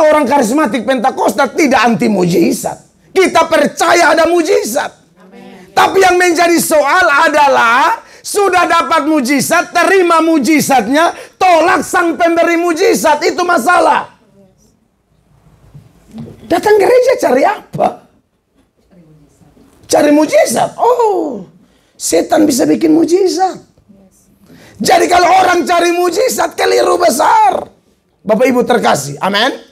Kita orang karismatik Pentakosta tidak anti mujizat. Kita percaya ada mujizat. Tapi yang menjadi soal adalah sudah dapat mujizat, terima mujizatnya, tolak sang pemberi mujizat. Itu masalah. Datang gereja cari apa? Cari mujizat. Oh, setan bisa bikin mujizat. Jadi kalau orang cari mujizat, keliru besar. Bapak Ibu terkasih, amin.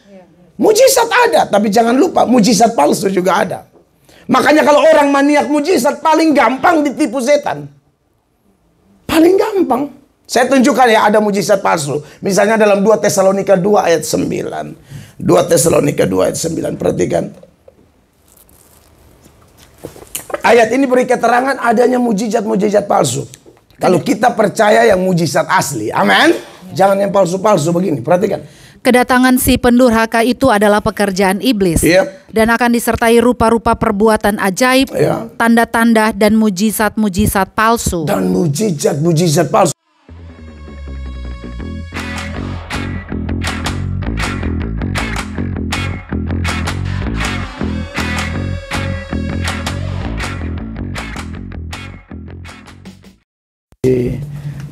Mujizat ada, tapi jangan lupa mujizat palsu juga ada. Makanya kalau orang maniak mujizat, paling gampang ditipu setan. Paling gampang. Saya tunjukkan ya, ada mujizat palsu. Misalnya dalam 2 Tesalonika 2 ayat 9. 2 Tesalonika 2 ayat 9. Perhatikan. Ayat ini beri keterangan adanya mujizat-mujizat palsu. Kalau kita percaya yang mujizat asli. Amin. Jangan yang palsu-palsu begini. Perhatikan. Kedatangan si pendurhaka itu adalah pekerjaan iblis. Dan akan disertai rupa-rupa perbuatan ajaib, tanda-tanda dan mujizat-mujizat palsu. Dan mujizat-mujizat palsu.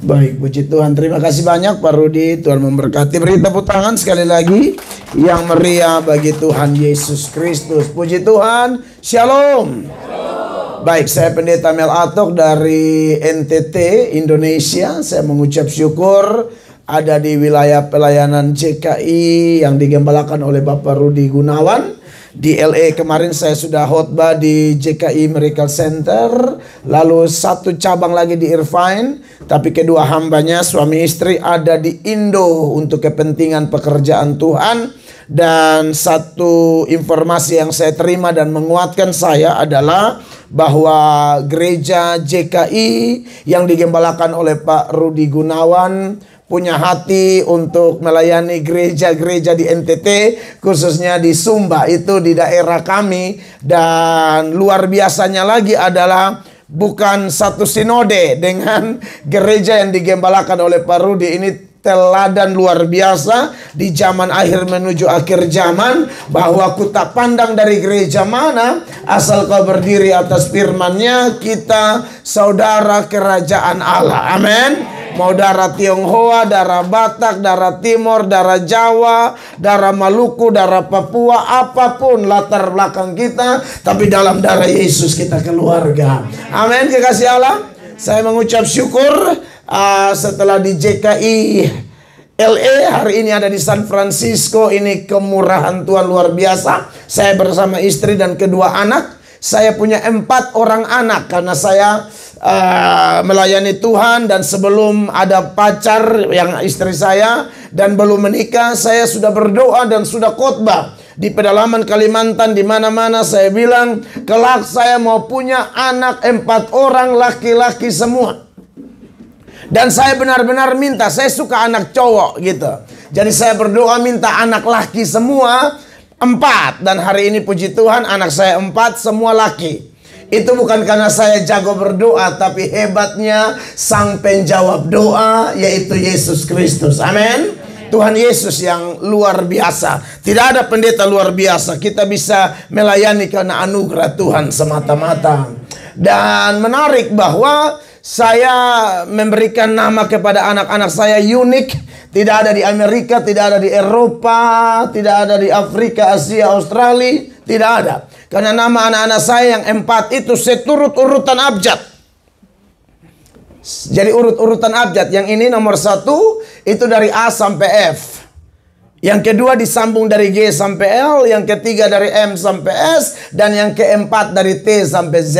Baik, puji Tuhan. Terima kasih banyak Pak Rudi. Tuhan memberkati. Beri tepuk tangan sekali lagi yang meriah bagi Tuhan Yesus Kristus. Puji Tuhan. Shalom. Baik, saya Pendeta Mel Atok dari NTT Indonesia. Saya mengucap syukur ada di wilayah pelayanan JKI yang digembalakan oleh Bapak Rudi Gunawan. Di LA kemarin saya sudah khotbah di JKI Miracle Center. Lalu satu cabang lagi di Irvine. Tapi kedua hambanya suami istri ada di Indo untuk kepentingan pekerjaan Tuhan. Dan satu informasi yang saya terima dan menguatkan saya adalah bahwa gereja JKI yang digembalakan oleh Pak Rudi Gunawan punya hati untuk melayani gereja-gereja di NTT, khususnya di Sumba, itu di daerah kami. Dan luar biasanya lagi adalah bukan satu sinode dengan gereja yang digembalakan oleh Pak Rudi. Ini teladan luar biasa di zaman akhir menuju akhir zaman, bahwa ku tak pandang dari gereja mana, asal kau berdiri atas firman-Nya, kita saudara kerajaan Allah. Amin. Mau darah Tionghoa, darah Batak, darah Timor, darah Jawa, darah Maluku, darah Papua, apapun latar belakang kita, tapi dalam darah Yesus kita keluarga. Amin, kekasih Allah. Saya mengucap syukur setelah di JKI LA, hari ini ada di San Francisco. Ini kemurahan Tuhan luar biasa. Saya bersama istri dan kedua anak. Saya punya 4 orang anak karena saya melayani Tuhan, dan sebelum ada pacar yang istri saya dan belum menikah, saya sudah berdoa dan sudah khotbah di pedalaman Kalimantan, di mana-mana saya bilang kelak saya mau punya anak 4 orang laki-laki semua. Dan saya benar-benar minta, saya suka anak cowok gitu. Jadi saya berdoa minta anak laki semua 4, dan hari ini puji Tuhan anak saya 4 semua laki. Itu bukan karena saya jago berdoa, tapi hebatnya sang penjawab doa, yaitu Yesus Kristus. Amin. Tuhan Yesus yang luar biasa. Tidak ada pendeta luar biasa. Kita bisa melayani karena anugerah Tuhan semata-mata. Dan menarik bahwa saya memberikan nama kepada anak-anak saya unik. Tidak ada di Amerika, tidak ada di Eropa, tidak ada di Afrika, Asia, Australia. Tidak ada. Karena nama anak-anak saya yang 4 itu seturut urutan abjad. Jadi urut-urutan abjad. Yang ini nomor 1 itu dari A sampai F. Yang kedua disambung dari G sampai L. Yang ketiga dari M sampai S. Dan yang keempat dari T sampai Z.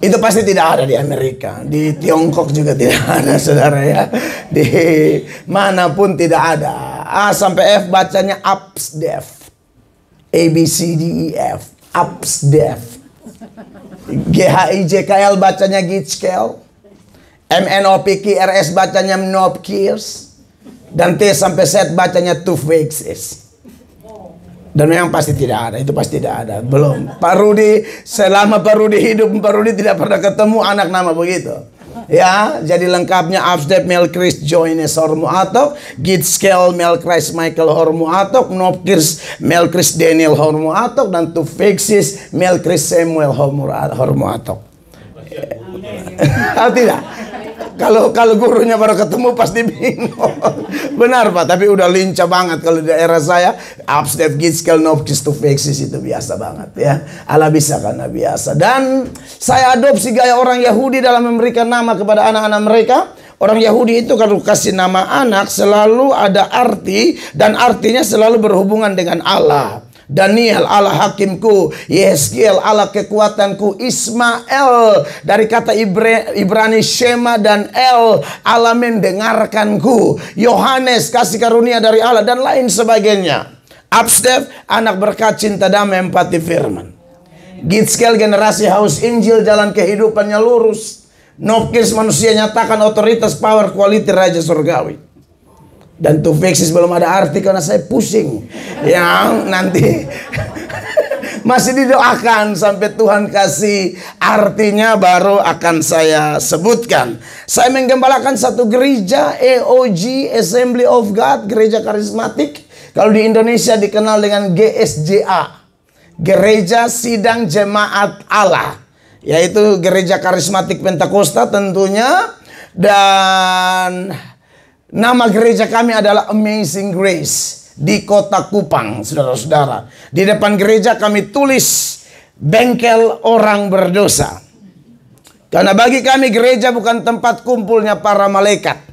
Itu pasti tidak ada di Amerika. Di Tiongkok juga tidak ada, saudara ya. Di manapun tidak ada. A sampai F bacanya ABSDEF. A, B, C, D, E, F. ABSDEF. GHIJKL bacanya Gitchkel. MNOPQRS bacanya Mnopkirs. Dan T sampai Z bacanya Tufexes. Dan memang pasti tidak ada. Itu pasti tidak ada. Belum. Pak Rudi, selama Pak Rudi hidup, Pak Rudi tidak pernah ketemu anak nama begitu. Ya, jadi lengkapnya Absdef Melkris Joines Hormu Atok, Gitskel Melkris Michael Hormu Atok, Nopkirs Melkris Daniel Hormu Atok, dan Tufeksis Melkris Samuel Hormu Atok. Oh, tidak. Kalau gurunya baru ketemu pasti bingung. Benar Pak, tapi udah lincah banget kalau di daerah saya. Absdef Gitskel Nopkirs Tufeksis itu biasa banget ya. Allah bisa karena biasa. Dan saya adopsi gaya orang Yahudi dalam memberikan nama kepada anak-anak mereka. Orang Yahudi itu kalau kasih nama anak selalu ada arti, dan artinya selalu berhubungan dengan Allah. Daniel, Allah hakimku. Yeskiel, Allah kekuatanku. Ismael, dari kata Ibrani Shema dan El, Allah mendengarkanku. Yohanes, kasih karunia dari Allah, dan lain sebagainya. Absdef, anak berkat, cinta damai, empati, firman. Gitskel, generasi haus Injil, jalan kehidupannya lurus. Nopkirs, manusia nyatakan otoritas, power, quality, raja surgawi. Dan Tufeksis belum ada arti karena saya pusing. Yang nanti masih didoakan sampai Tuhan kasih artinya baru akan saya sebutkan. Saya menggembalakan satu gereja, EOG, Assembly of God, gereja karismatik. Kalau di Indonesia dikenal dengan GSJA, Gereja Sidang Jemaat Allah. Yaitu gereja karismatik Pentakosta tentunya. Dan nama gereja kami adalah Amazing Grace di Kota Kupang, saudara-saudara. Di depan gereja kami tulis bengkel orang berdosa. Karena bagi kami gereja bukan tempat kumpulnya para malaikat.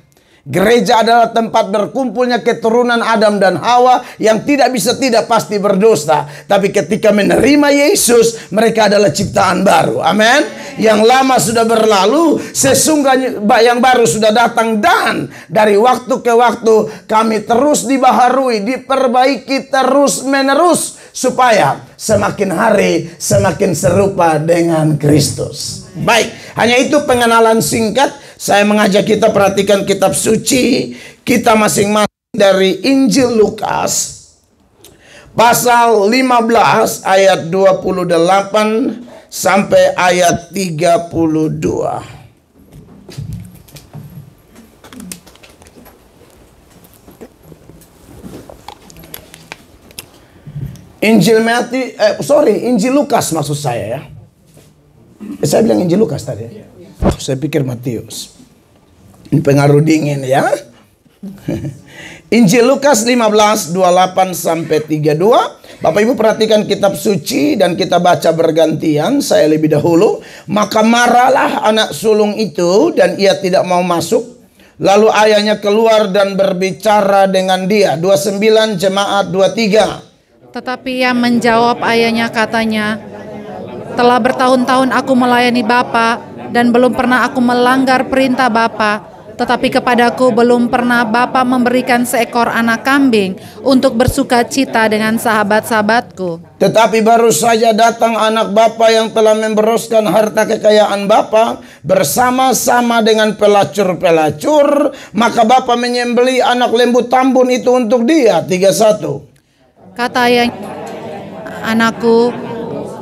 Gereja adalah tempat berkumpulnya keturunan Adam dan Hawa yang tidak bisa tidak pasti berdosa. Tapi ketika menerima Yesus, mereka adalah ciptaan baru. Amin. Yang lama sudah berlalu, sesungguhnya yang baru sudah datang. Dan dari waktu ke waktu kami terus dibaharui, diperbaiki terus menerus, supaya semakin hari semakin serupa dengan Kristus. Baik, hanya itu pengenalan singkat. Saya mengajak kita perhatikan kitab suci kita masing-masing dari Injil Lukas pasal 15 ayat 28 sampai ayat 32. Injil Lukas maksud saya ya. Saya bilang Injil Lukas tadi ya. Saya pikir Matius. Ini pengaruh dingin ya. Injil Lukas 15, 28 sampai 32. Bapak Ibu perhatikan kitab suci dan kita baca bergantian. Saya lebih dahulu. Maka marahlah anak sulung itu dan ia tidak mau masuk. Lalu ayahnya keluar dan berbicara dengan dia. 29 jemaat 23. Tetapi ia menjawab ayahnya, katanya, telah bertahun-tahun aku melayani Bapa dan belum pernah aku melanggar perintah Bapa. Tetapi kepadaku belum pernah Bapa memberikan seekor anak kambing untuk bersuka cita dengan sahabat-sahabatku. Tetapi baru saja datang anak Bapa yang telah memberoskan harta kekayaan Bapa bersama-sama dengan pelacur-pelacur. Maka Bapa menyembelih anak lembu tambun itu untuk dia. 31. Kata ayahnya, anakku,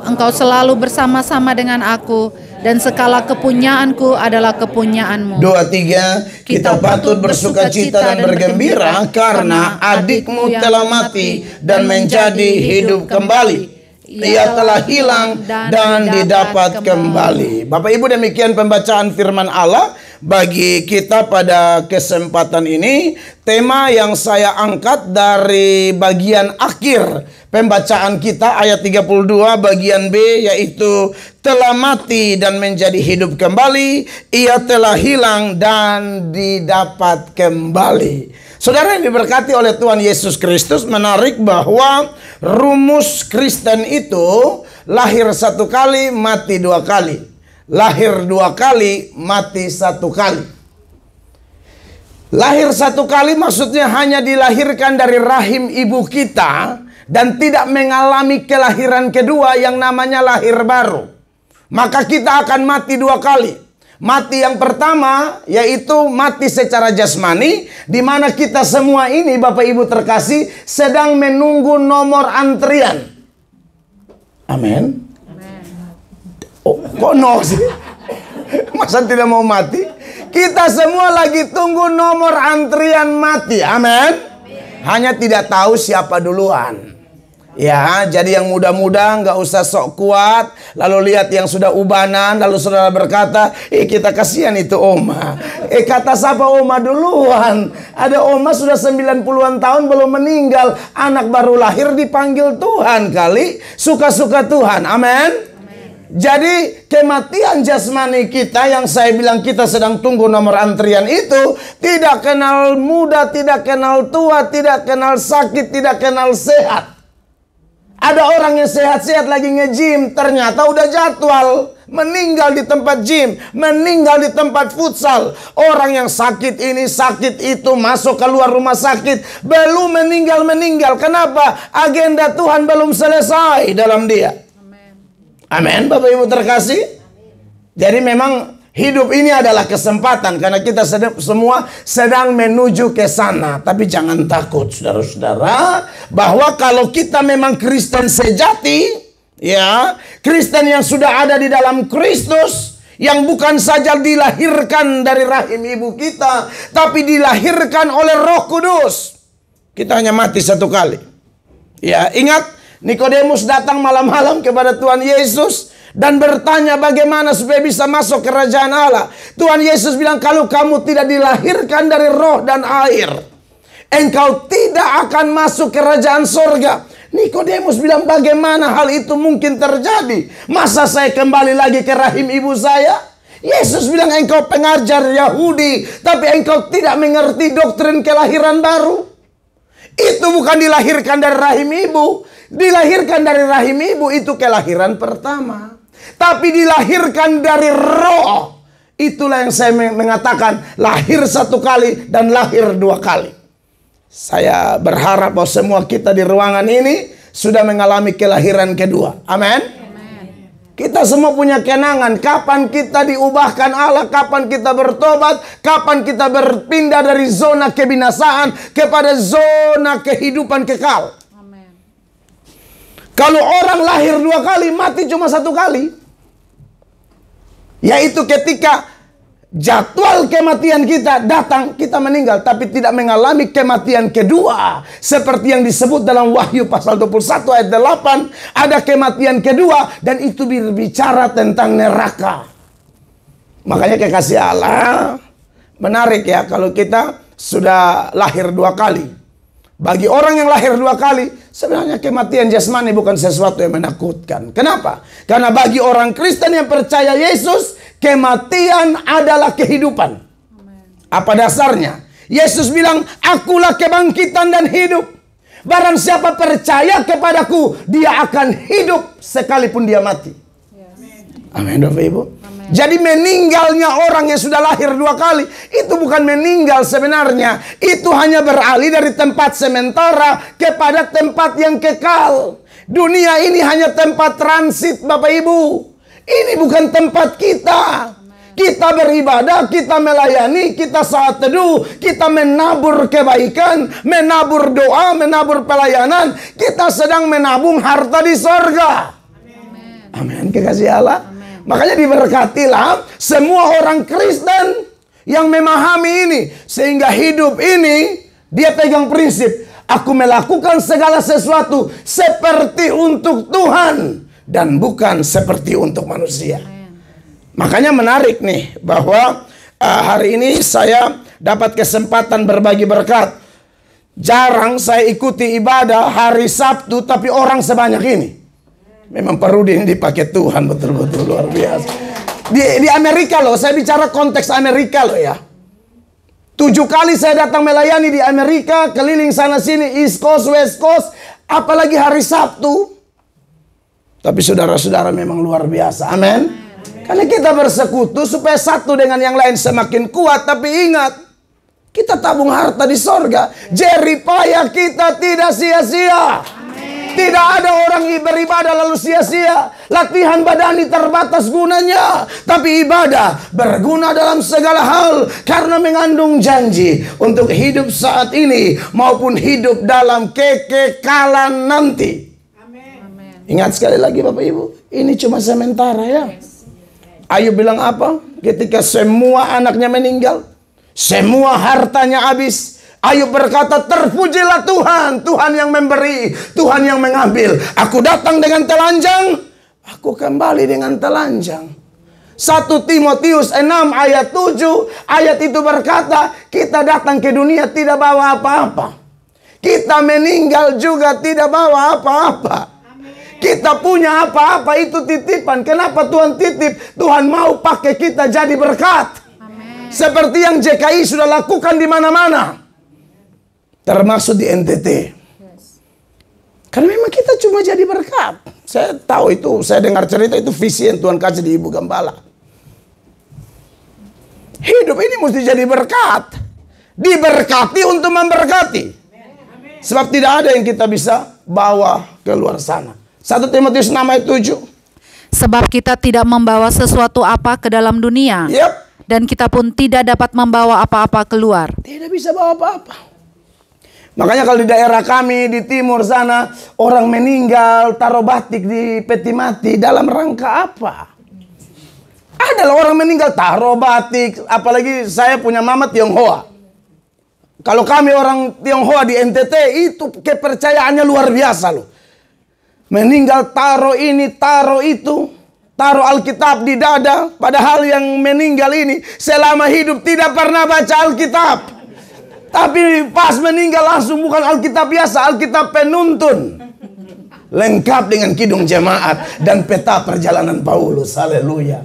engkau selalu bersama-sama dengan aku, dan segala kepunyaanku adalah kepunyaanmu. 23. Kita patut bersuka cita dan bergembira karena adikmu telah mati dan menjadi hidup kembali. Ia telah hilang dan didapat kembali. Bapak Ibu, demikian pembacaan firman Allah bagi kita pada kesempatan ini. Tema yang saya angkat dari bagian akhir pembacaan kita ayat 32 bagian B, yaitu telah mati dan menjadi hidup kembali, ia telah hilang dan didapat kembali. Saudara yang diberkati oleh Tuhan Yesus Kristus, menarik bahwa rumus Kristen itu lahir satu kali, mati dua kali. Lahir dua kali, mati satu kali. Lahir satu kali maksudnya hanya dilahirkan dari rahim ibu kita dan tidak mengalami kelahiran kedua yang namanya lahir baru. Maka kita akan mati dua kali. Mati yang pertama yaitu mati secara jasmani, di mana kita semua ini Bapak Ibu terkasih sedang menunggu nomor antrian. Amin. Oh, kok no sih? Masa tidak mau mati? Kita semua lagi tunggu nomor antrian mati. Amin. Hanya tidak tahu siapa duluan. Ya, jadi yang muda-muda nggak usah sok kuat. Lalu lihat yang sudah ubanan, lalu saudara berkata, kita kasihan itu oma. Kata siapa oma duluan? Ada oma sudah 90-an tahun belum meninggal. Anak baru lahir dipanggil Tuhan kali. Suka-suka Tuhan. Amin. Jadi kematian jasmani kita yang saya bilang kita sedang tunggu nomor antrian itu tidak kenal muda, tidak kenal tua, tidak kenal sakit, tidak kenal sehat. Ada orang yang sehat-sehat lagi nge-gym, ternyata udah jadwal meninggal di tempat gym, meninggal di tempat futsal. Orang yang sakit ini, sakit itu, masuk keluar rumah sakit, belum meninggal. Kenapa? Agenda Tuhan belum selesai dalam dia. Amin, Bapak Ibu terkasih. Jadi memang hidup ini adalah kesempatan karena kita semua sedang menuju ke sana. Tapi jangan takut saudara-saudara, bahwa kalau kita memang Kristen sejati, ya, Kristen yang sudah ada di dalam Kristus, yang bukan saja dilahirkan dari rahim ibu kita, tapi dilahirkan oleh Roh Kudus. Kita hanya mati satu kali. Ya, ingat Nikodemus datang malam-malam kepada Tuhan Yesus dan bertanya bagaimana supaya bisa masuk kerajaan Allah. Tuhan Yesus bilang, kalau kamu tidak dilahirkan dari roh dan air, engkau tidak akan masuk kerajaan sorga. Nikodemus bilang, bagaimana hal itu mungkin terjadi? Masa saya kembali lagi ke rahim ibu saya? Yesus bilang, engkau pengajar Yahudi, tapi engkau tidak mengerti doktrin kelahiran baru. Itu bukan dilahirkan dari rahim ibu. Dilahirkan dari rahim ibu itu kelahiran pertama. Tapi dilahirkan dari roh, itulah yang saya mengatakan lahir satu kali dan lahir dua kali. Saya berharap bahwa semua kita di ruangan ini sudah mengalami kelahiran kedua. Amin. Kita semua punya kenangan kapan kita diubahkan Allah, kapan kita bertobat, kapan kita berpindah dari zona kebinasaan kepada zona kehidupan kekal. Kalau orang lahir dua kali, mati cuma satu kali. Yaitu ketika jadwal kematian kita datang, kita meninggal. Tapi tidak mengalami kematian kedua. Seperti yang disebut dalam Wahyu pasal 21 ayat 8. Ada kematian kedua dan itu berbicara tentang neraka. Makanya kekasih Allah, menarik ya kalau kita sudah lahir dua kali. Bagi orang yang lahir dua kali, sebenarnya kematian jasmani bukan sesuatu yang menakutkan. Kenapa? Karena bagi orang Kristen yang percaya Yesus, kematian adalah kehidupan. Apa dasarnya? Yesus bilang, akulah kebangkitan dan hidup. Barang siapa percaya kepadaku, dia akan hidup sekalipun dia mati. Amin, Bapak Ibu. Jadi meninggalnya orang yang sudah lahir dua kali itu bukan meninggal sebenarnya. Itu hanya beralih dari tempat sementara kepada tempat yang kekal. Dunia ini hanya tempat transit, Bapak Ibu. Ini bukan tempat kita. Kita beribadah, kita melayani, kita saat teduh, kita menabur kebaikan, menabur doa, menabur pelayanan. Kita sedang menabung harta di sorga. Amin, kekasih Allah. Makanya diberkatilah semua orang Kristen yang memahami ini. Sehingga hidup ini dia pegang prinsip, aku melakukan segala sesuatu seperti untuk Tuhan dan bukan seperti untuk manusia. Makanya menarik nih bahwa hari ini saya dapat kesempatan berbagi berkat. Jarang saya ikuti ibadah hari Sabtu tapi orang sebanyak ini. Memang perlu dipakai Tuhan, betul-betul luar biasa. Di Amerika loh, saya bicara konteks Amerika loh ya. 7 kali saya datang melayani di Amerika, keliling sana sini, East Coast, West Coast, apalagi hari Sabtu. Tapi saudara-saudara memang luar biasa, amin. Karena kita bersekutu supaya satu dengan yang lain semakin kuat. Tapi ingat, kita tabung harta di sorga. Jerih payah kita tidak sia-sia. Tidak ada orang beribadah lalu sia-sia. Latihan badani terbatas gunanya. Tapi ibadah berguna dalam segala hal. Karena mengandung janji untuk hidup saat ini maupun hidup dalam kekekalan nanti. Amin. Ingat sekali lagi Bapak Ibu, ini cuma sementara ya. Ayub bilang apa? Ketika semua anaknya meninggal, semua hartanya habis, Ayub berkata, terpujilah Tuhan, Tuhan yang memberi, Tuhan yang mengambil. Aku datang dengan telanjang, aku kembali dengan telanjang. 1 Timotius 6 ayat 7, ayat itu berkata, kita datang ke dunia tidak bawa apa-apa. Kita meninggal juga tidak bawa apa-apa. Kita punya apa-apa itu titipan. Kenapa Tuhan titip? Tuhan mau pakai kita jadi berkat. Amen. Seperti yang JKI sudah lakukan di mana-mana, termasuk di NTT. Karena memang kita cuma jadi berkat. Saya tahu itu, saya dengar cerita itu visi yang Tuhan kasih di Ibu Gembala. Hidup ini mesti jadi berkat. Diberkati untuk memberkati. Sebab tidak ada yang kita bisa bawa ke luar sana. 1 Timotius 6 ayat 7. Sebab kita tidak membawa sesuatu apa ke dalam dunia. Yep. Dan kita pun tidak dapat membawa apa-apa keluar. Tidak bisa bawa apa-apa. Makanya kalau di daerah kami di timur sana, orang meninggal taruh batik di peti mati dalam rangka apa? Adalah orang meninggal taruh batik. Apalagi saya punya mama Tionghoa. Kalau kami orang Tionghoa di NTT itu kepercayaannya luar biasa loh. Meninggal taruh ini, taruh itu, taruh Alkitab di dada. Padahal yang meninggal ini selama hidup tidak pernah baca Alkitab. Tapi pas meninggal langsung bukan Alkitab biasa, Alkitab penuntun. Lengkap dengan kidung jemaat dan peta perjalanan Paulus. Haleluya.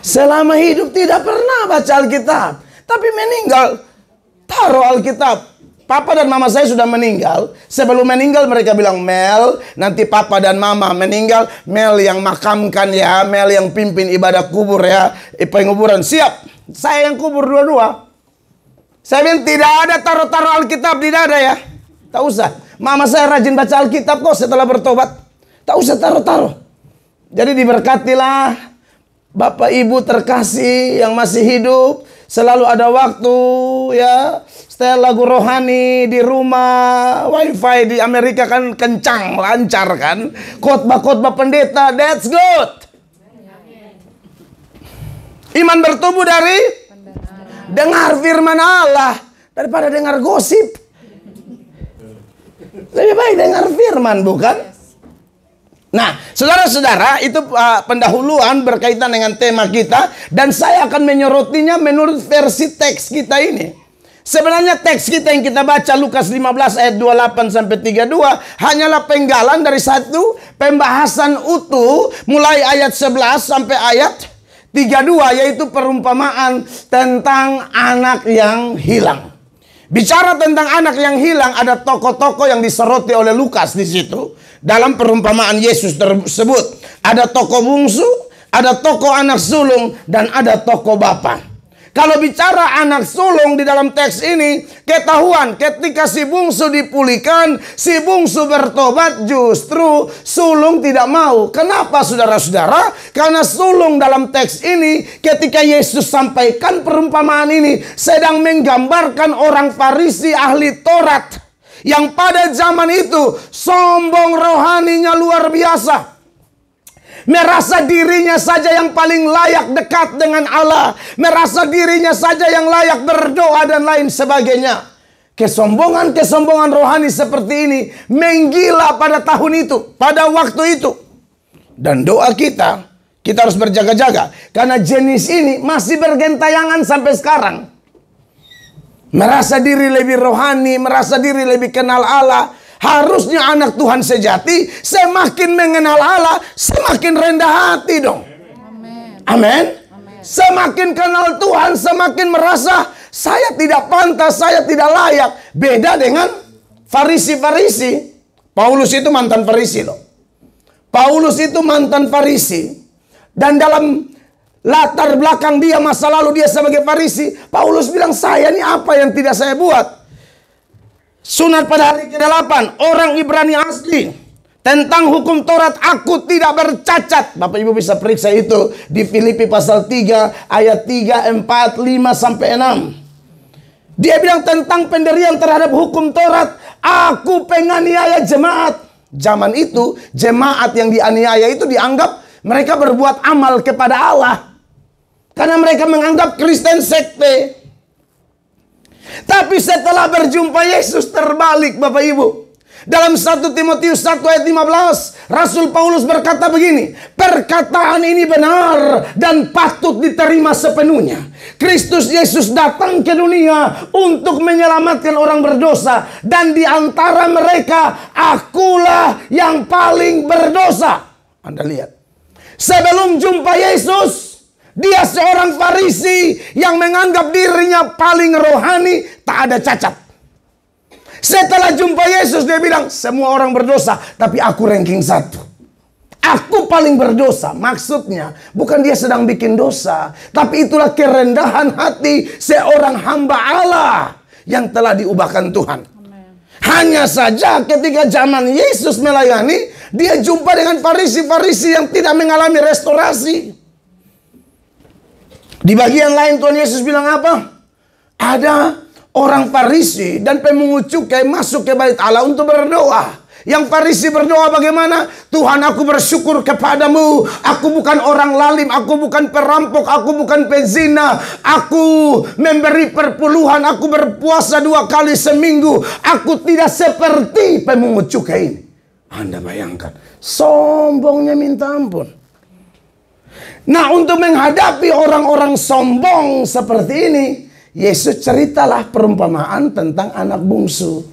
Selama hidup tidak pernah baca Alkitab. Tapi meninggal taruh Alkitab. Papa dan mama saya sudah meninggal. Sebelum meninggal mereka bilang, Mel, nanti papa dan mama meninggal, Mel yang makamkan ya, Mel yang pimpin ibadah kubur ya, penguburan. Siap, saya yang kubur dua-dua. Saya bilang tidak ada taruh-taruh Alkitab di dada ya. Tak usah. Mama saya rajin baca Alkitab kok setelah bertobat. Tak usah taruh-taruh. Jadi diberkatilah Bapak Ibu terkasih yang masih hidup. Selalu ada waktu ya, setel lagu rohani di rumah. Wifi di Amerika kan kencang, lancar kan. Khotbah-khotbah pendeta, that's good. Iman bertumbuh dari dengar firman Allah daripada dengar gosip. Lebih baik dengar firman, bukan? Nah, saudara-saudara, itu pendahuluan berkaitan dengan tema kita. Dan saya akan menyorotinya menurut versi teks kita ini. Sebenarnya teks kita yang kita baca Lukas 15 ayat 28-32 hanyalah penggalan dari satu pembahasan utuh mulai ayat 11 sampai ayat 32, yaitu perumpamaan tentang anak yang hilang. Bicara tentang anak yang hilang, ada tokoh-tokoh yang disoroti oleh Lukas di situ. Dalam perumpamaan Yesus tersebut, ada tokoh bungsu, ada tokoh anak sulung, dan ada tokoh bapa. Kalau bicara anak sulung di dalam teks ini, ketahuan ketika si bungsu dipulihkan, si bungsu bertobat, justru sulung tidak mau. Kenapa saudara-saudara? Karena sulung dalam teks ini, ketika Yesus sampaikan perumpamaan ini, sedang menggambarkan orang Farisi ahli Taurat. Yang pada zaman itu sombong rohaninya luar biasa. Merasa dirinya saja yang paling layak dekat dengan Allah. Merasa dirinya saja yang layak berdoa dan lain sebagainya. Kesombongan-kesombongan rohani seperti ini menggila pada tahun itu, pada waktu itu. Dan doa kita harus berjaga-jaga. Karena jenis ini masih bergentayangan sampai sekarang. Merasa diri lebih rohani, merasa diri lebih kenal Allah. Harusnya anak Tuhan sejati semakin mengenal Allah, semakin rendah hati dong. Amin. Semakin kenal Tuhan, semakin merasa saya tidak pantas, saya tidak layak. Beda dengan Farisi-Farisi. Paulus itu mantan Farisi loh. Paulus itu mantan Farisi. Dan dalam latar belakang dia, masa lalu dia sebagai Farisi, Paulus bilang, saya ini apa yang tidak saya buat? Sunat pada hari ke-8, orang Ibrani asli. Tentang hukum Taurat, aku tidak bercacat. Bapak Ibu bisa periksa itu di Filipi pasal 3, ayat 3, 4, 5, sampai 6. Dia bilang tentang pendirian terhadap hukum Taurat, aku penganiaya jemaat. Zaman itu, jemaat yang dianiaya itu dianggap Mereka berbuat amal kepada Allah. Karena mereka menganggap Kristen sekte. Tapi setelah berjumpa Yesus terbalik Bapak Ibu. Dalam 1 Timotius 1 ayat 15, Rasul Paulus berkata begini, perkataan ini benar dan patut diterima sepenuhnya. Kristus Yesus datang ke dunia untuk menyelamatkan orang berdosa. Dan di antara mereka, akulah yang paling berdosa. Anda lihat. Sebelum jumpa Yesus, dia seorang Farisi yang menganggap dirinya paling rohani, tak ada cacat. Setelah jumpa Yesus dia bilang, semua orang berdosa, tapi aku ranking 1. Aku paling berdosa. Maksudnya bukan dia sedang bikin dosa, tapi itulah kerendahan hati seorang hamba Allah yang telah diubahkan Tuhan. Hanya saja ketika zaman Yesus melayani, dia jumpa dengan Farisi-Farisi yang tidak mengalami restorasi. Di bagian lain Tuhan Yesus bilang apa? Ada orang Farisi dan pemungut cukai masuk ke bait Allah untuk berdoa. Yang Farisi berdoa bagaimana? Tuhan, aku bersyukur kepadamu. Aku bukan orang lalim, aku bukan perampok, aku bukan pezina. Aku memberi perpuluhan, aku berpuasa 2 kali seminggu. Aku tidak seperti pemungut cukai ini. Anda bayangkan, sombongnya minta ampun. Nah, untuk menghadapi orang-orang sombong seperti ini, Yesus ceritalah perumpamaan tentang anak bungsu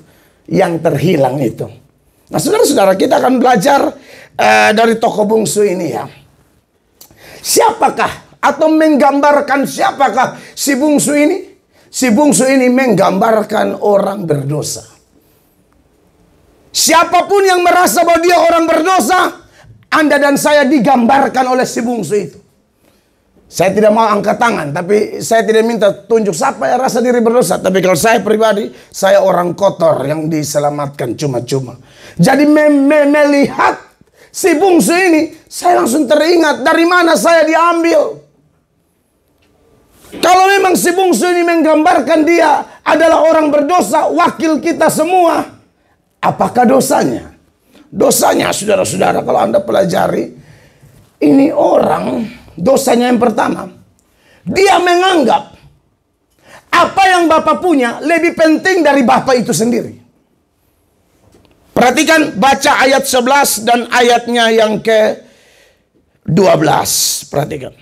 yang terhilang itu. Nah, saudara-saudara, kita akan belajar dari tokoh bungsu ini ya. Siapakah atau menggambarkan siapakah si bungsu ini? Si bungsu ini menggambarkan orang berdosa. Siapapun yang merasa bahwa dia orang berdosa, Anda dan saya digambarkan oleh si bungsu itu. Saya tidak mau angkat tangan, tapi saya tidak minta tunjuk siapa yang rasa diri berdosa. Tapi kalau saya pribadi, saya orang kotor yang diselamatkan cuma-cuma. Jadi melihat si bungsu ini, saya langsung teringat dari mana saya diambil. Kalau memang si bungsu ini menggambarkan dia adalah orang berdosa, wakil kita semua, apakah dosanya? Dosanya, saudara-saudara, kalau Anda pelajari, ini orang, dosanya yang pertama, dia menganggap apa yang Bapak punya lebih penting dari Bapak itu sendiri. Perhatikan, baca ayat 11 dan ayatnya yang ke-12. Perhatikan.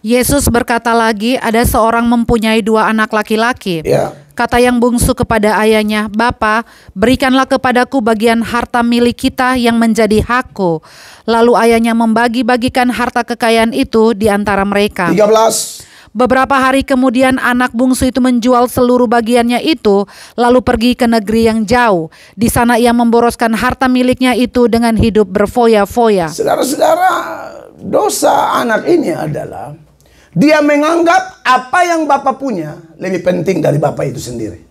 Yesus berkata lagi, ada seorang mempunyai 2 anak laki-laki. Ya. Kata yang bungsu kepada ayahnya, Bapa, berikanlah kepadaku bagian harta milik kita yang menjadi hakku. Lalu ayahnya membagi-bagikan harta kekayaan itu di antara mereka. 13. Beberapa hari kemudian anak bungsu itu menjual seluruh bagiannya itu, lalu pergi ke negeri yang jauh. Di sana ia memboroskan harta miliknya itu dengan hidup berfoya-foya. Saudara-saudara, dosa anak ini adalah dia menganggap apa yang Bapak punya lebih penting dari Bapak itu sendiri.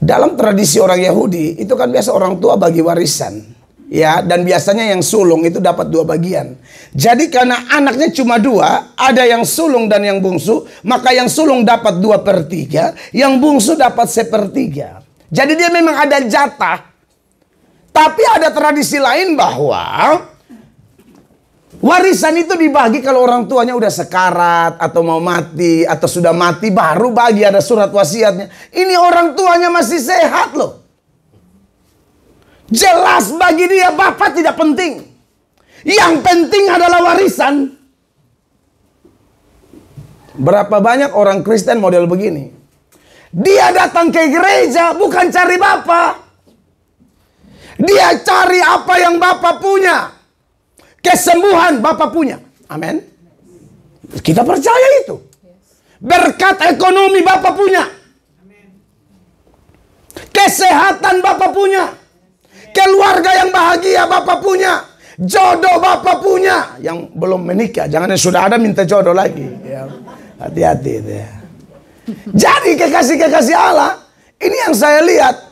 Dalam tradisi orang Yahudi, itu kan biasa orang tua bagi warisan. Ya, dan biasanya yang sulung itu dapat 2 bagian. Jadi karena anaknya cuma 2, ada yang sulung dan yang bungsu, maka yang sulung dapat 2/3, yang bungsu dapat 1/3. Jadi dia memang ada jatah. Tapi ada tradisi lain bahwa warisan itu dibagi kalau orang tuanya udah sekarat atau mau mati atau sudah mati baru bagi, ada surat wasiatnya. Ini orang tuanya masih sehat loh. Jelas bagi dia Bapak tidak penting. Yang penting adalah warisan. Berapa banyak orang Kristen model begini. Dia datang ke gereja bukan cari Bapak. Dia cari apa yang Bapak punya. Kesembuhan Bapak punya. Amin. Kita percaya itu. Berkat ekonomi Bapak punya. Kesehatan Bapak punya. Keluarga yang bahagia Bapak punya. Jodoh Bapak punya. Yang belum menikah, jangan yang sudah ada minta jodoh lagi. Ya. Hati-hati itu ya. Jadi kekasih-kekasih Allah, ini yang saya lihat.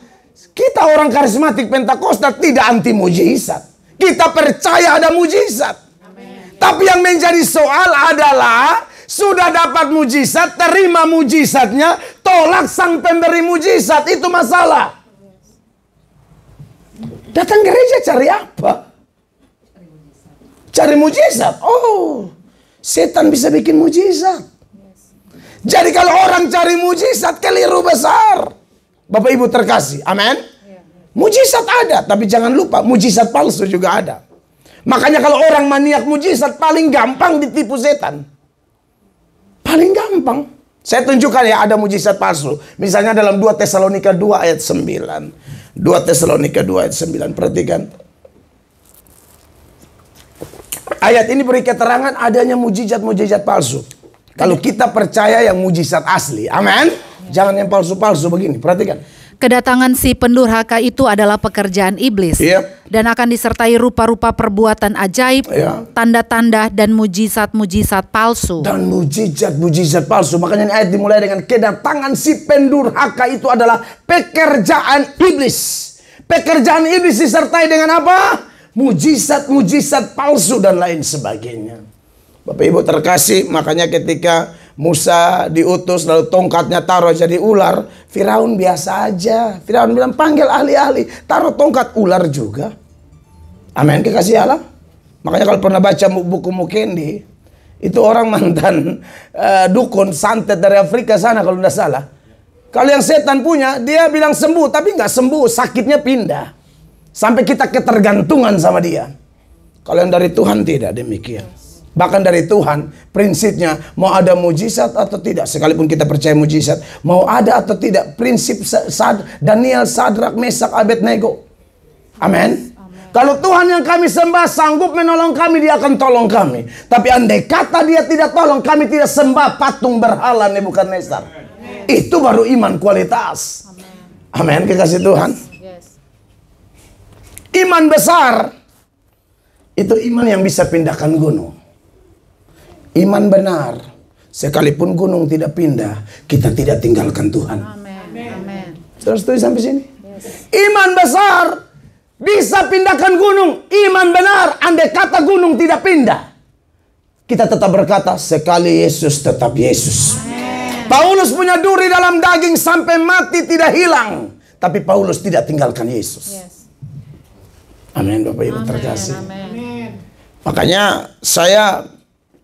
Kita orang karismatik Pentakosta tidak anti mujizat. Kita percaya ada mujizat. Amen. Tapi yang menjadi soal adalah sudah dapat mujizat, terima mujizatnya, tolak sang pemberi mujizat. Itu masalah. Datang gereja cari apa? Cari mujizat. Oh, setan bisa bikin mujizat. Jadi kalau orang cari mujizat, keliru besar. Bapak Ibu terkasih, amin. Mujizat ada, tapi jangan lupa mujizat palsu juga ada. Makanya kalau orang maniak mujizat, paling gampang ditipu setan. Paling gampang. Saya tunjukkan ya, ada mujizat palsu. Misalnya dalam 2 Tesalonika 2 ayat 9. 2 Tesalonika 2 ayat 9, perhatikan. Ayat ini beri keterangan adanya mujizat-mujizat palsu. Kalau kita percaya yang mujizat asli, amin. Jangan yang palsu-palsu begini, perhatikan. Kedatangan si pendurhaka itu adalah pekerjaan iblis, dan akan disertai rupa-rupa perbuatan ajaib, tanda-tanda dan mujizat-mujizat palsu. Dan mujizat-mujizat palsu. Makanya ayat dimulai dengan kedatangan si pendurhaka itu adalah pekerjaan iblis. Pekerjaan iblis disertai dengan apa? Mujizat-mujizat palsu dan lain sebagainya. Bapak Ibu terkasih, makanya ketika Musa diutus lalu tongkatnya taruh jadi ular, Firaun biasa aja. Firaun bilang panggil ahli-ahli, taruh tongkat, ular juga. Amin, kekasih Allah. Makanya kalau pernah baca buku Mukendi, itu orang mantan dukun santet dari Afrika sana kalau tidak salah. Kalau yang setan punya, dia bilang sembuh, tapi nggak sembuh, sakitnya pindah. Sampai kita ketergantungan sama dia. Kalau yang dari Tuhan tidak demikian. Bahkan dari Tuhan, prinsipnya mau ada mujizat atau tidak. Sekalipun kita percaya mujizat, mau ada atau tidak. Prinsip Daniel, Sadrak, Mesak, Abednego. Amin. Kalau Tuhan yang kami sembah sanggup menolong kami, dia akan tolong kami. Tapi andai kata dia tidak tolong, kami tidak sembah patung berhala Nebukadnezar. Itu baru iman kualitas. Amin, kekasih Tuhan. Iman besar, itu iman yang bisa pindahkan gunung. Iman benar, sekalipun gunung tidak pindah, kita tidak tinggalkan Tuhan. Amin. Saudara setuju sampai sini? Iman besar bisa pindahkan gunung. Iman benar, andai kata gunung tidak pindah, kita tetap berkata, sekali Yesus tetap Yesus. Paulus punya duri dalam daging sampai mati tidak hilang, tapi Paulus tidak tinggalkan Yesus. Amin, Bapak Ibu terkasih. Makanya saya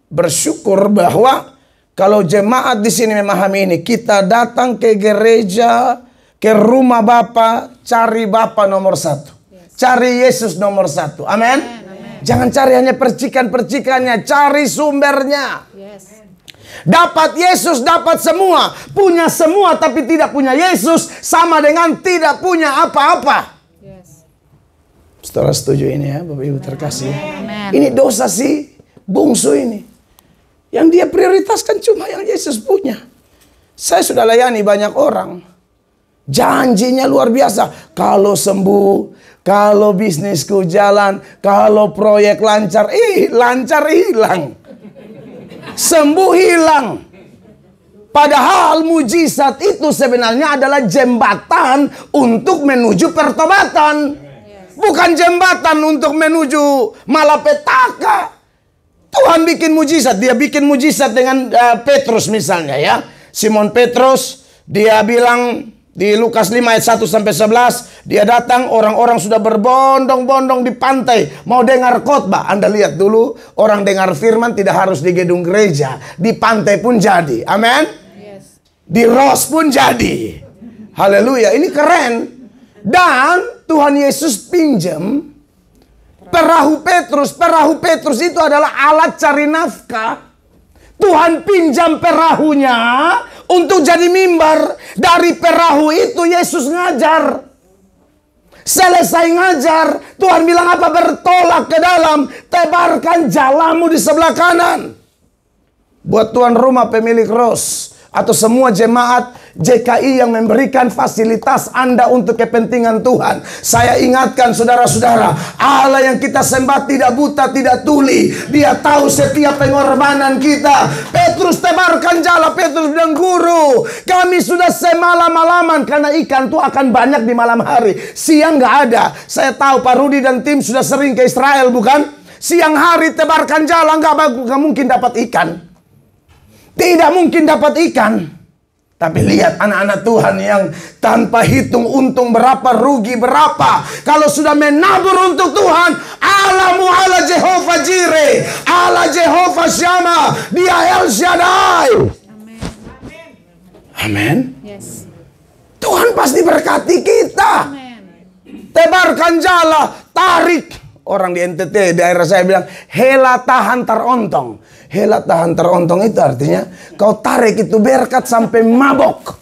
bersyukur bahwa kalau jemaat di sini memahami ini, kita datang ke gereja, ke rumah Bapa, cari Bapa nomor 1. Cari Yesus nomor 1. Amin. Jangan cari hanya percikan-percikannya, cari sumbernya. Dapat Yesus, dapat semua. Punya semua tapi tidak punya Yesus, sama dengan tidak punya apa-apa. Saudara setuju ini ya, Bapak Ibu terkasih. Ini dosa si bungsu ini. Yang dia prioritaskan cuma yang Yesus punya. Saya sudah layani banyak orang. Janjinya luar biasa. Kalau sembuh, kalau bisnisku jalan, kalau proyek lancar. Lancar hilang. Sembuh hilang. Padahal mujizat itu sebenarnya adalah jembatan untuk menuju pertobatan. Bukan jembatan untuk menuju malapetaka. Tuhan bikin mujizat. Dia bikin mujizat dengan Petrus misalnya ya. Simon Petrus, dia bilang di Lukas 5 ayat 1-11, dia datang, orang-orang sudah berbondong-bondong di pantai mau dengar khotbah. Anda lihat dulu, orang dengar firman tidak harus di gedung gereja, di pantai pun jadi. Amin. Di Ros pun jadi. Haleluya, ini keren. Dan Tuhan Yesus pinjam perahu Petrus. Perahu Petrus itu adalah alat cari nafkah. Tuhan pinjam perahunya untuk jadi mimbar. Dari perahu itu Yesus ngajar. Selesai ngajar, Tuhan bilang apa? Bertolak ke dalam, tebarkan jalamu di sebelah kanan. Buat tuan rumah pemilik Ros atau semua jemaat JKI yang memberikan fasilitas Anda untuk kepentingan Tuhan, saya ingatkan saudara-saudara, Allah yang kita sembah tidak buta, tidak tuli. Dia tahu setiap pengorbanan kita. Petrus tebarkan jala. Petrus bilang, guru, kami sudah semalam-malaman, karena ikan itu akan banyak di malam hari. Siang nggak ada. Saya tahu Pak Rudi dan tim sudah sering ke Israel, bukan? Siang hari tebarkan jala, nggak mungkin dapat ikan. Tidak mungkin dapat ikan. Tapi lihat anak-anak Tuhan yang tanpa hitung untung berapa, rugi berapa. Kalau sudah menabur untuk Tuhan, Allahmu Allah Jehovah Jireh, Allah Jehovah Shammah, Dia El Shaddai. Amin. Yes. Tuhan pasti berkati kita. Amen. Tebarkan jala, tarik. Orang di NTT daerah saya bilang, hela tahan terontong. Hela tahan terontong itu artinya kau tarik itu berkat sampai mabok.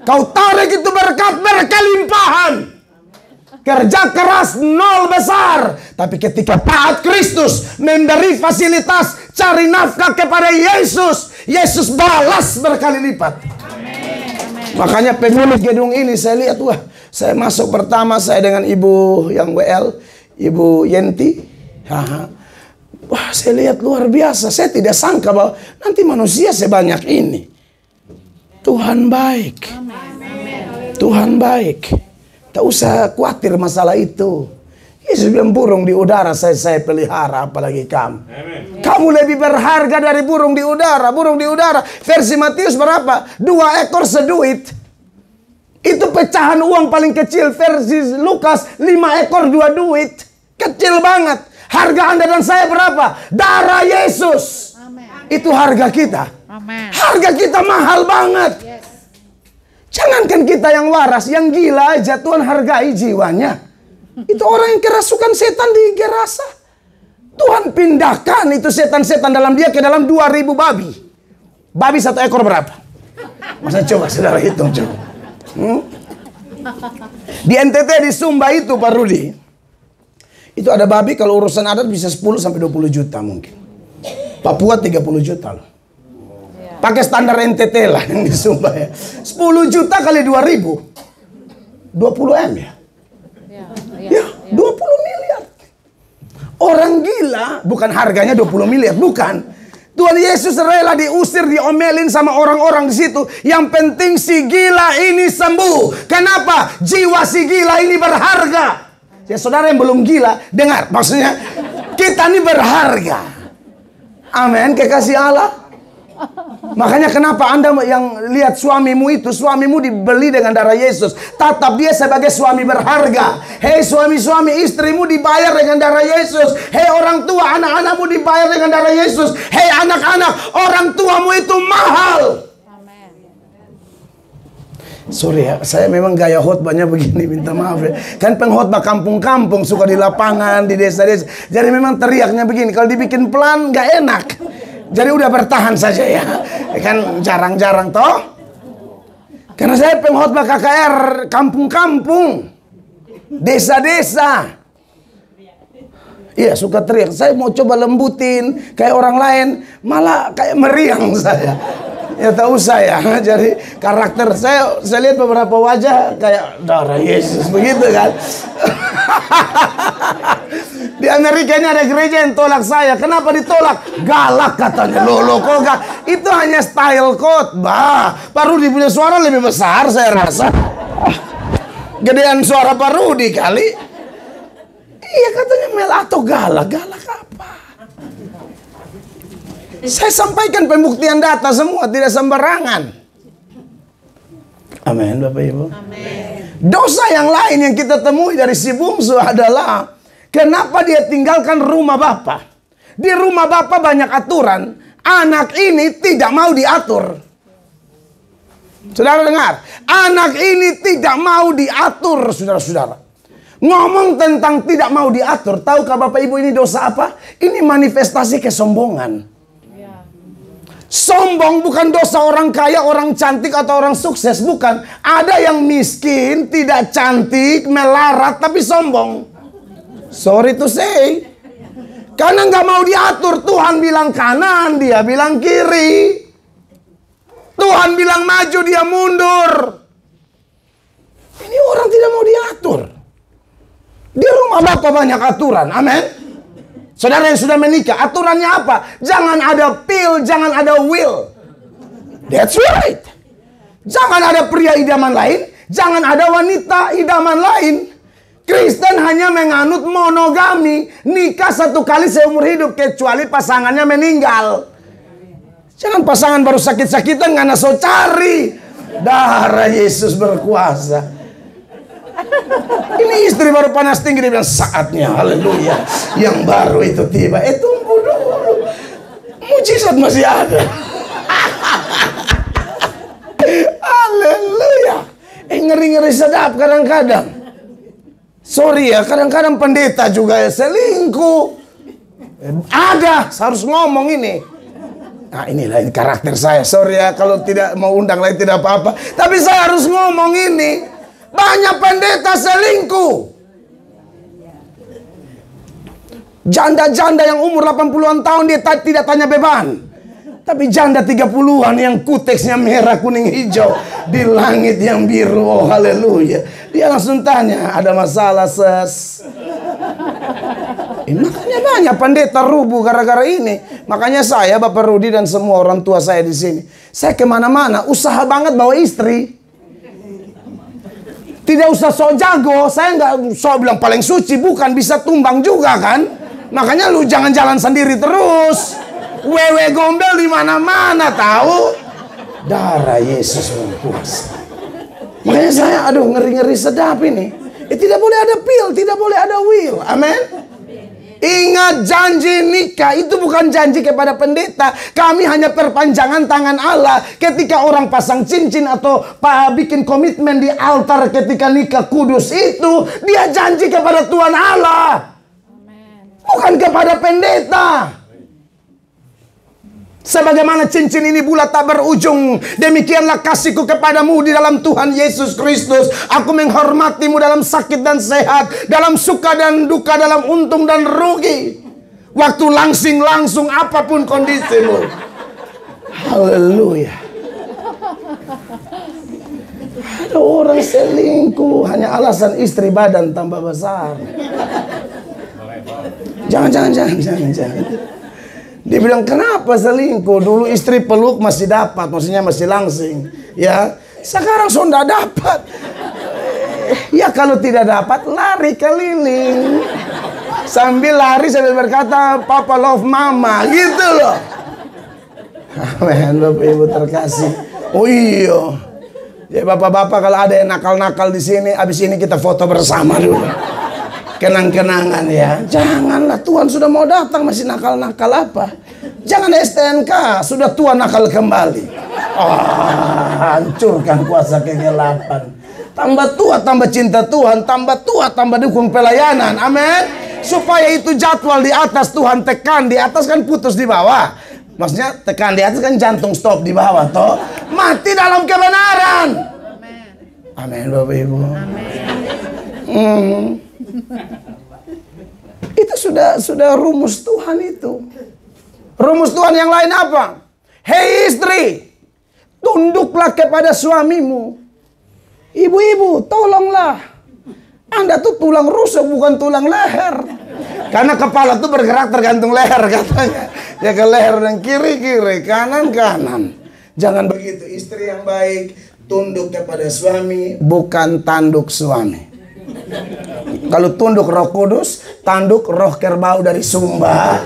Kau tarik itu berkat berkelimpahan. Kerja keras nol besar. Tapi ketika taat Kristus, memberi fasilitas, cari nafkah kepada Yesus, Yesus balas berkali lipat. Makanya pemilik gedung ini saya lihat, wah, saya masuk pertama saya dengan ibu yang WL, Ibu Yenti. Wah, saya lihat luar biasa. Saya tidak sangka bahwa nanti manusia sebanyak ini. Tuhan baik. Tuhan baik. Tak usah khawatir masalah itu. Yesus bilang burung di udara saya pelihara, apalagi kamu. Kamu lebih berharga dari burung di udara. Burung di udara versi Matius berapa? 2 ekor seduit. Itu pecahan uang paling kecil. Versi Lukas 5 ekor 2 duit. Kecil banget. Harga Anda dan saya berapa? Darah Yesus. Amen. Itu harga kita. Amen. Harga kita mahal banget. Yes. Jangankan kita yang waras, yang gila aja Tuhan hargai jiwanya. Itu orang yang kerasukan setan di Gerasa. Tuhan pindahkan itu setan-setan dalam dia ke dalam 2000 babi. Babi 1 ekor berapa? Masa coba saudara hitung coba. Di NTT di Sumba itu Pak Rudi, itu ada babi kalau urusan adat bisa 10 sampai 20 juta mungkin. Papua 30 juta loh. Pakai standar NTT lah yang di Sumba ya. 10 juta kali 2000. 20 M ya? Ya, 20 miliar. Orang gila, bukan harganya 20 miliar, bukan. Tuhan Yesus rela diusir, diomelin sama orang-orang di situ. Yang penting si gila ini sembuh. Kenapa? Jiwa si gila ini berharga. Ya saudara yang belum gila, dengar. Maksudnya, kita ini berharga. Amin, kekasih Allah. Makanya kenapa Anda yang lihat suamimu itu, suamimu dibeli dengan darah Yesus. Tatap dia sebagai suami berharga. Hei suami-suami, istrimu dibayar dengan darah Yesus. Hei orang tua, anak-anakmu dibayar dengan darah Yesus. Hei anak-anak, orang tuamu itu mahal. Sorry ya, saya memang gaya khotbahnya begini, minta maaf ya. Kan pengkhotbah kampung-kampung, suka di lapangan, di desa-desa. Jadi memang teriaknya begini, kalau dibikin pelan gak enak. Jadi udah bertahan saja ya. Kan jarang-jarang toh. Karena saya pengkhotbah KKR kampung-kampung, desa-desa. Iya suka teriak. Saya mau coba lembutin kayak orang lain, malah kayak meriang saya. Ya tak usah ya. Jadi karakter saya lihat beberapa wajah kayak darah Yesus begitu kan. Di Amerika ini ada gereja yang tolak saya. Kenapa ditolak? Galak katanya. Loh kok gak? Itu hanya style khotbah. Pak Rudi punya suara lebih besar saya rasa. Gedean suara Pak Rudi kali. Iya katanya Mel atau galak. Galak apa? Saya sampaikan pembuktian data semua, tidak sembarangan. Amin, Bapak Ibu. Amin. Dosa yang lain yang kita temui dari si bungsu adalah kenapa dia tinggalkan rumah Bapa. Di rumah Bapa banyak aturan, anak ini tidak mau diatur. Saudara dengar, anak ini tidak mau diatur, saudara-saudara. Ngomong tentang tidak mau diatur, tahukah Bapak Ibu ini dosa apa? Ini manifestasi kesombongan. Sombong bukan dosa orang kaya, orang cantik, atau orang sukses. Bukan. Ada yang miskin, tidak cantik, melarat, tapi sombong. Sorry to say. Karena nggak mau diatur. Tuhan bilang kanan, dia bilang kiri. Tuhan bilang maju, dia mundur. Ini orang tidak mau diatur. Di rumah Bapa banyak aturan. Amin. Saudara yang sudah menikah, aturannya apa? Jangan ada pill, jangan ada will. That's right. Jangan ada pria idaman lain, jangan ada wanita idaman lain. Kristen hanya menganut monogami, nikah 1 kali seumur hidup, kecuali pasangannya meninggal. Jangan pasangan baru sakit-sakitan, ngana so cari. Darah Yesus berkuasa. Ini istri baru panas tinggi, dia bilang saatnya, haleluya, yang baru itu tiba. Tunggu dulu, mujizat masih ada. Haleluya. Ngeri-ngeri sedap kadang-kadang. Sorry ya, kadang-kadang pendeta juga ya selingkuh. Ada, harus ngomong ini. Nah inilah ini karakter saya. Sorry ya kalau tidak mau undang lagi tidak apa-apa. Tapi saya harus ngomong ini. Banyak pendeta selingkuh. Janda-janda yang umur 80-an tahun dia tidak tanya beban. Tapi janda 30-an yang kuteksnya merah, kuning, hijau di langit yang biru. Oh haleluya. Dia langsung tanya, ada masalah ses? Makanya banyak pendeta rubuh gara-gara ini. Makanya saya, Bapak Rudi dan semua orang tua saya di sini, saya kemana-mana usaha banget bawa istri. Tidak usah sok jago. Saya nggak sok bilang paling suci, bukan, bisa tumbang juga kan. Makanya lu jangan jalan sendiri terus. Wewe gombel di mana-mana tahu. Darah Yesus berkuasa. Makanya saya ngeri-ngeri sedap ini. Tidak boleh ada pil, tidak boleh ada will. Amin. Ingat, janji nikah itu bukan janji kepada pendeta. Kami hanya perpanjangan tangan Allah. Ketika orang pasang cincin atau bikin komitmen di altar ketika nikah kudus itu, dia janji kepada Tuhan Allah, bukan kepada pendeta. Sebagaimana cincin ini bulat tak berujung, demikianlah kasihku kepadamu di dalam Tuhan Yesus Kristus. Aku menghormatimu dalam sakit dan sehat, dalam suka dan duka, dalam untung dan rugi, waktu langsung apapun kondisimu. Haleluya. Ada orang selingkuh hanya alasan istri badan tambah besar. Jangan. Dia bilang, kenapa selingkuh? Dulu istri peluk masih dapat, maksudnya masih langsing. Ya, sekarang sudah dapat. Ya kalau tidak dapat, lari keliling. Sambil lari sambil berkata, Papa love mama, gitu loh. Amin, Bapak Ibu terkasih. Oh iya. Ya bapak-bapak kalau ada yang nakal-nakal di sini, abis ini kita foto bersama dulu. Kenang-kenangan ya. Janganlah, Tuhan sudah mau datang masih nakal-nakal apa. Jangan STNK, sudah tua nakal kembali. Hancurkan kuasa kegelapan. Tambah tua tambah cinta Tuhan, tambah tua tambah dukung pelayanan. Amin. Supaya itu jadwal di atas, Tuhan tekan di atas kan putus di bawah. Maksudnya tekan di atas kan jantung stop di bawah toh. Mati dalam kebenaran. Amin Bapak Ibu. Amin. Itu sudah rumus Tuhan itu. Rumus Tuhan yang lain apa? Hei istri, tunduklah kepada suamimu. Ibu-ibu, tolonglah. Anda tuh tulang rusuk bukan tulang leher. Karena kepala tuh bergerak tergantung leher katanya. Ya ke leher dan kiri-kiri, kanan-kanan. Jangan begitu. Istri yang baik tunduk kepada suami, bukan tanduk suami. Kalau tunduk Roh Kudus, tanduk roh kerbau dari Sumba.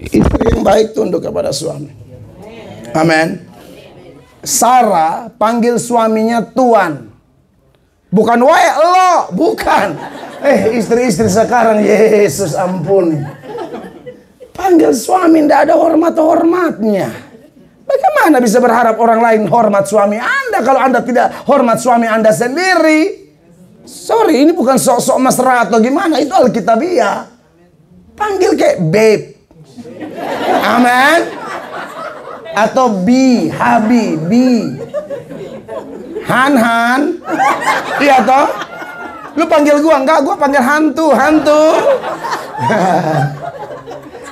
Istri yang baik tunduk kepada suami. Amin. Sarah panggil suaminya Tuan. Bukan wae lo, bukan. Istri-istri sekarang, Yesus ampun. Panggil suami, tidak ada hormat-hormatnya. Bagaimana bisa berharap orang lain hormat suami Anda kalau Anda tidak hormat suami Anda sendiri? Sorry, ini bukan sok-sok mesra atau gimana, itu Alkitabiah. Panggil kayak babe. Amin. Atau bi, habi, bi. Han. Iya toh? Lu panggil gua, enggak, gua panggil hantu.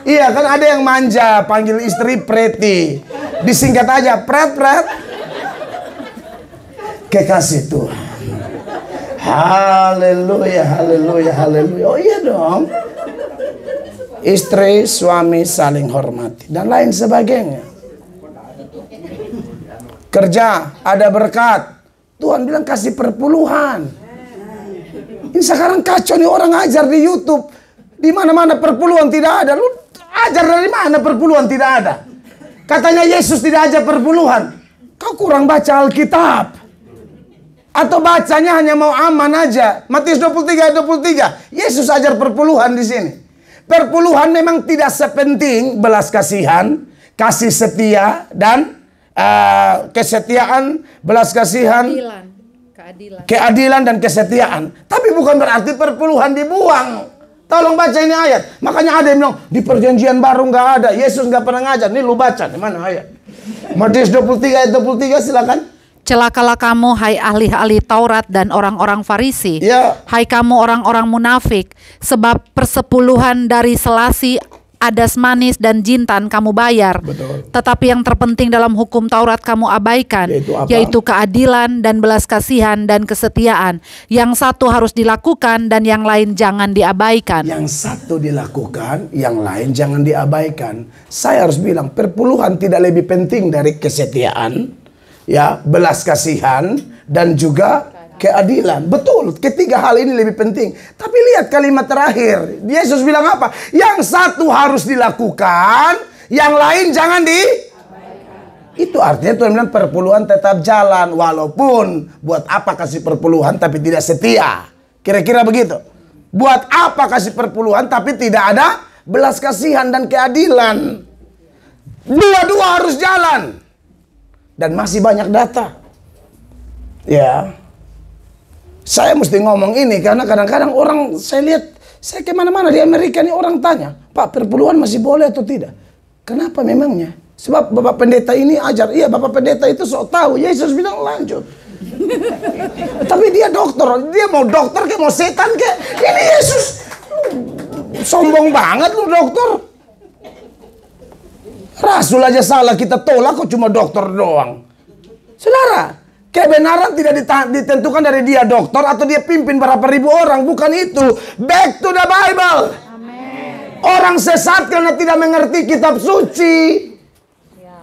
Iya kan ada yang manja, panggil istri Preti. Disingkat aja, Pret. Kekasih Tuhan. Haleluya. Oh iya dong. Istri, suami saling hormati dan lain sebagainya. Kerja, ada berkat. Tuhan bilang kasih perpuluhan. Ini sekarang kacau nih, orang ajar di YouTube. Di mana-mana perpuluhan tidak ada. Lu ajar dari mana perpuluhan tidak ada? Katanya Yesus tidak ajar perpuluhan. Kau kurang baca Alkitab. Atau bacanya hanya mau aman aja. Matius 23 ayat 23. Yesus ajar perpuluhan di sini. Perpuluhan memang tidak sepenting belas kasihan, kasih setia, dan kesetiaan, belas kasihan, keadilan dan kesetiaan. Tapi bukan berarti perpuluhan dibuang. Tolong baca ini ayat. Makanya ada yang bilang di perjanjian baru nggak ada. Yesus nggak pernah ngajar. Nih lu baca. Di mana ayat? Matius 23 ayat 23 silakan. Celakalah kamu, hai ahli-ahli Taurat dan orang-orang Farisi. Ya. Hai kamu orang-orang munafik, sebab persepuluhan dari selasi, adas manis dan jintan kamu bayar. Betul. Tetapi yang terpenting dalam hukum Taurat kamu abaikan, yaitu keadilan dan belas kasihan dan kesetiaan. Yang satu harus dilakukan dan yang lain jangan diabaikan. Yang satu dilakukan, yang lain jangan diabaikan. Saya harus bilang, perpuluhan tidak lebih penting dari kesetiaan, ya, belas kasihan, dan juga keadilan. Betul, ketiga hal ini lebih penting. Tapi lihat kalimat terakhir. Yesus bilang apa? Yang satu harus dilakukan, yang lain jangan diabaikan. Itu artinya Tuhan bilang perpuluhan tetap jalan. Walaupun buat apa kasih perpuluhan tapi tidak setia. Kira-kira begitu. Buat apa kasih perpuluhan tapi tidak ada belas kasihan dan keadilan. Dua-dua harus jalan. Dan masih banyak data. Ya. Saya mesti ngomong ini karena kadang-kadang orang, saya lihat, saya kemana-mana di Amerika nih orang tanya, Pak, perpuluhan masih boleh atau tidak? Kenapa memangnya? Sebab Bapak Pendeta ini ajar. Iya, Bapak Pendeta itu sok tahu. Yesus bilang lanjut. Tapi dia dokter. Dia mau dokter kayak mau setan kayak. Ini Yesus. Sombong banget lu dokter. Rasul aja salah kita tolak, kok cuma dokter doang. Saudara, kebenaran tidak ditentukan dari dia dokter atau dia pimpin berapa ribu orang. Bukan itu. Back to the Bible. Amen. Orang sesat karena tidak mengerti kitab suci. Ya.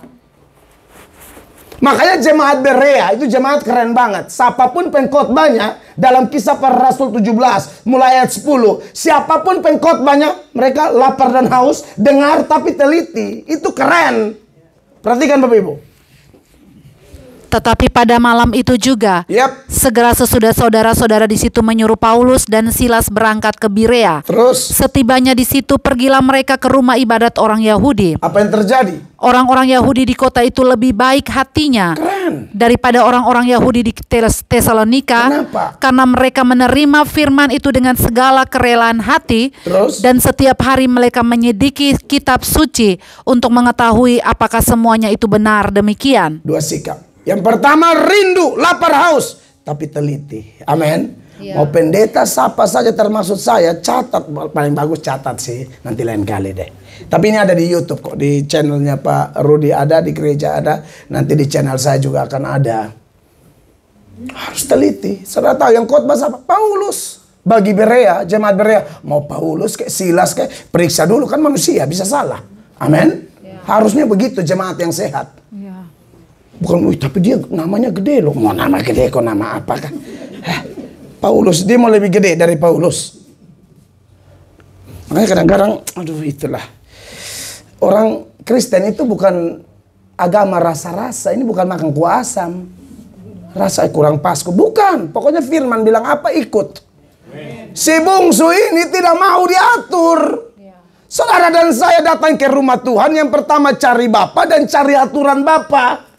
Makanya jemaat Berea itu jemaat keren banget. Siapapun pengkhotbahnya dalam Kisah Para Rasul 17 mulai ayat 10. Siapapun pengkhotbahnya, mereka lapar dan haus, dengar tapi teliti. Itu keren. Perhatikan Bapak Ibu. Tetapi pada malam itu juga, segera sesudah saudara-saudara di situ menyuruh Paulus dan Silas berangkat ke Berea. Terus, setibanya di situ pergilah mereka ke rumah ibadat orang Yahudi. Apa yang terjadi? Orang-orang Yahudi di kota itu lebih baik hatinya daripada orang-orang Yahudi di Tesalonika. Kenapa? Karena mereka menerima firman itu dengan segala kerelaan hati. Terus? Dan setiap hari mereka menyelidiki kitab suci untuk mengetahui apakah semuanya itu benar demikian. Dua sikap. Yang pertama rindu, lapar, haus, tapi teliti. Amin. Ya. Mau pendeta siapa saja termasuk saya, catat, paling bagus catat sih, nanti lain kali deh. Tapi ini ada di YouTube kok, di channelnya Pak Rudi ada, di gereja ada, nanti di channel saya juga akan ada. Harus teliti. Saudara tahu yang khotbah siapa? Paulus. Bagi Berea, jemaat Berea, mau Paulus kayak Silas kayak, periksa dulu, kan manusia bisa salah. Amin. Ya. Harusnya begitu jemaat yang sehat. Ya. Bukan, tapi dia namanya gede loh. Mau nama gede kok nama apa kan? Paulus, dia mau lebih gede dari Paulus. Makanya kadang-kadang, aduh itulah. Orang Kristen itu bukan agama rasa-rasa. Ini bukan makan kuah asam. Rasa kurang pas. Bukan. Pokoknya firman bilang apa ikut. Si bungsu ini tidak mau diatur. Saudara dan saya datang ke rumah Tuhan. Yang pertama cari Bapa dan cari aturan Bapa.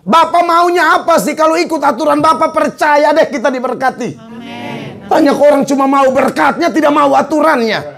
Bapak maunya apa sih? Kalau ikut aturan Bapak, percaya deh kita diberkati. Amen. Banyak orang cuma mau berkatnya, tidak mau aturannya.